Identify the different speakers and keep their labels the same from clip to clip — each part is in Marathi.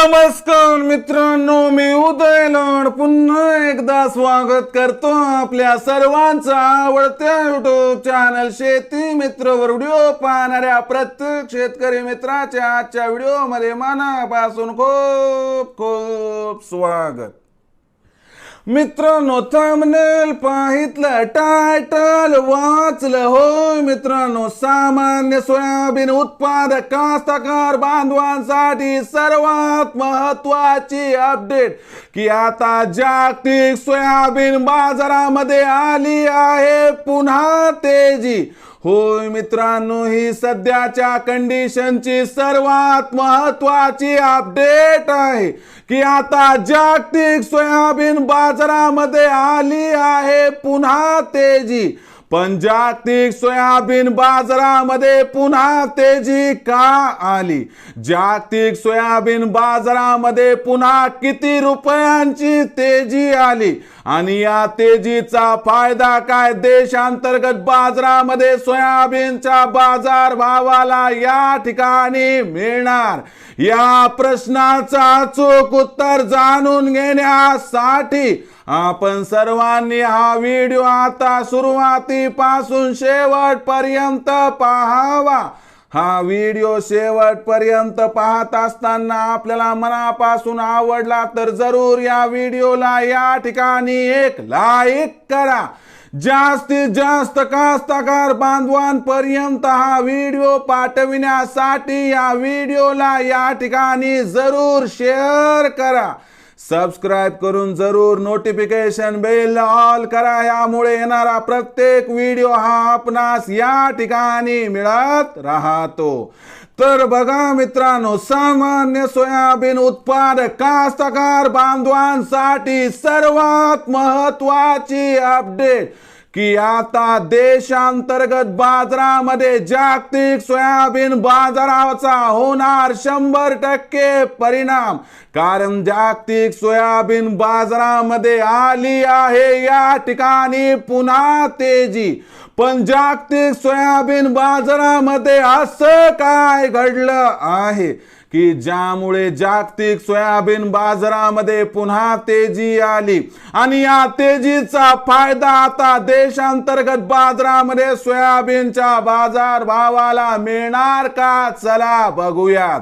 Speaker 1: नमस्कार मित्रांनो, मी उदय लाड पुन्हा एकदा स्वागत करतो आपल्या सर्वांचा आवडत्या युट्यूब चॅनल शेती मित्रवर व्हिडिओ पाहणाऱ्या प्रत्येक शेतकरी मित्राच्या आजच्या व्हिडिओमध्ये मनापासून खूप खूप स्वागत। मित्रांनो, थंबनेल पाहितलं, टायटल वाचलं होय मित्रांनो। सामान्य सोयाबीन उत्पादक कास्तकार बांधवांसाठी सर्वात महत्त्वाची अपडेट की आता जागतिक सोयाबीन बाजारामध्ये आली आहे पुन्हा तेजी। होय मित्रांनो, ही सध्याच्या कंडिशनची सर्वात महत्त्वाची अपडेट आहे की आता जागतिक सोयाबीन बाजारामध्ये आली आहे पुन्हा तेजी। पण जागतिक सोयाबीन बाजारामध्ये पुन्हा तेजी का आली? जागतिक सोयाबीन बाजारामध्ये पुन्हा किती रुपयांची तेजी आली आणि या तेजीचा फायदा काय देशांतर्गत बाजारामध्ये सोयाबीनच्या बाजार भावाला या ठिकाणी मिळणार? या प्रश्नाचा अचूक उत्तर जाणून घेण्यासाठी आपण सर्वांनी हा व्हिडिओ आता सुरुवातीपासून शेवटपर्यंत पाहावा। हा व्हिडिओ शेवटपर्यंत पाहत असताना आपल्याला मनापासून आवडला तर जरूर या व्हिडिओला या ठिकाणी एक लाईक करा। जास्तीत जास्त कास्तकार बांधवांपर्यंत हा व्हिडिओ पाठविण्यासाठी या व्हिडिओला या ठिकाणी जरूर शेअर करा। सबस्क्राइब करून जरूर नोटिफिकेशन बेल ऑल करा, यामुळे येणारा प्रत्येक व्हिडिओ हा आपणास या ठिकाणी मिळत राहतो। तर बघा मित्रांनो, सामान्य सोयाबीन उत्पादक कास्तकार बांधवांसाठी सर्वात महत्त्वाची अपडेट की आता देशांतर्गत बाजारामध्ये जागतिक सोयाबीन बाजाराचा होणार 100% परिणाम। कारण जागतिक सोयाबीन बाजारामध्ये आली आहे या ठिकाणी पुन्हा तेजी। पण जागतिक सोयाबीन बाजारामध्ये असं काय घडलं आहे की ज्यामुळे जागतिक सोयाबीन बाजारामध्ये पुन्हा तेजी आली आणि या तेजीचा फायदा आता देशांतर्गत बाजारामध्ये सोयाबीनच्या बाजार भावाला मिळणार का? चला बघूयात।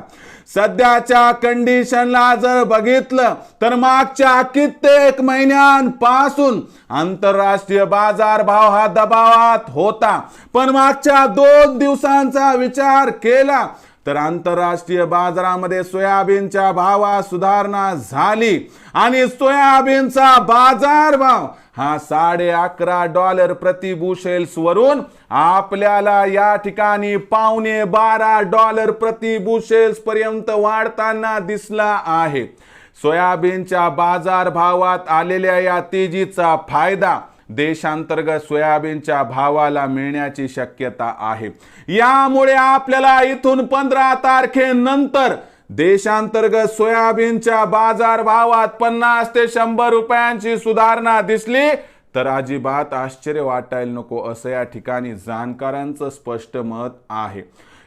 Speaker 1: सध्याच्या कंडिशनला जर बघितलं तर मागच्या कित्येक महिन्यांपासून आंतरराष्ट्रीय बाजार भाव हा दबावात होता, पण मागच्या 2 दिवसांचा विचार केला तर आंतरराष्ट्रीय बाजारामध्ये सोयाबीनच्या भावात सुधारणा झाली आणि सोयाबीनचा बाजार भाव हा $11.5 प्रति बुशेल्स वरून आपल्याला या ठिकाणी $12.25 प्रति बुशेल्स पर्यंत वाढताना दिसला आहे। सोयाबीनच्या बाजार भावात आलेल्या या तेजीचा फायदा देशांतर्गत सोयाबीनच्या भावाला मिळण्याची शक्यता आहे। यामुळे आपल्याला इथून 15 तारखेनंतर देशांतर्गत सोयाबीनच्या बाजार भावात 50 ते 100 रुपयांची सुधारणा दिसली तर अजिबात आश्चर्य वाटायला नको, असं या ठिकाणी जाणकारांचं स्पष्ट मत आहे।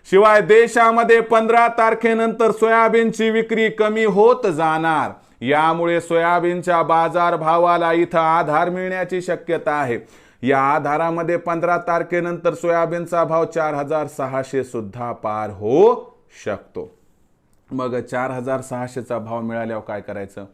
Speaker 1: शिवाय देशामध्ये 15 तारखेनंतर सोयाबीनची विक्री कमी होत जाणार, यामुळे सोयाबीनच्या बाजार भावाला इथं आधार मिळण्याची शक्यता आहे। या आधारामध्ये 15 तारखेनंतर सोयाबीनचा भाव 4600 सुद्धा पार होऊ शकतो। मग 4600 चा भाव मिळाल्यावर काय करायचं?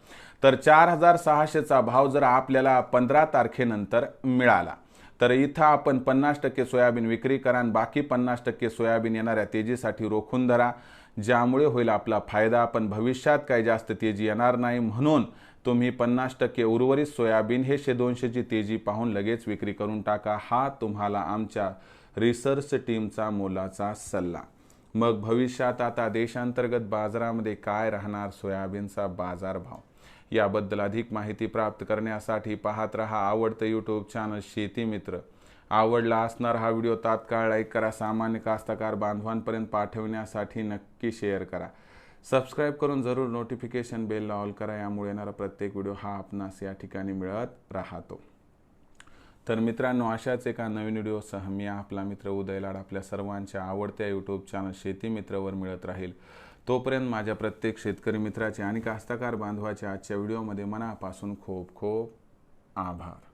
Speaker 1: तर 4600 चा भाव जर आपल्याला 15 तारखेनंतर मिळाला तर इथं आपण 50% सोयाबीन विक्री करा आणि बाकी 50% सोयाबीन येणाऱ्या तेजीसाठी रोखून धरा, ज्यामुळे होईल आपला फायदा। पण भविष्यात काही जास्त तेजी येणार नाही, म्हणून तुम्ही 50% उर्वरित सोयाबीन हे 100-200 ची तेजी पाहून लगेच विक्री करून टाका। हा तुम्हाला आमच्या रिसर्च टीमचा मोलाचा सल्ला। मग भविष्यात आता देशांतर्गत बाजारामध्ये काय राहणार सोयाबीनचा बाजार भाव, याबद्दल अधिक माहिती प्राप्त करण्यासाठी पाहत रहा आवडतं यूट्यूब चॅनल शेती मित्र। आवडला असणार हा व्हिडिओ तात्काळ लाईक करा, सामान्य कास्तकार बांधवांपर्यंत पाठवण्यासाठी नक्की शेअर करा। सबस्क्राइब करून जरूर नोटिफिकेशन बेल ऑल करा, यामुळे येणारा प्रत्येक व्हिडिओ हा आपणास या ठिकाणी मिळत राहतो। तर मित्रांनो, अशाच एका नवीन व्हिडिओसह मी आपला मित्र उदय लाड आपल्या सर्वांच्या आवडत्या यूट्यूब चॅनल शेती मित्रवर मिळत राहील। तोपर्यंत माझ्या प्रत्येक शेतकरी मित्राचे आणि कास्तकार बांधवाचे आजच्या व्हिडिओमध्ये मनापासून खूप खूप आभार.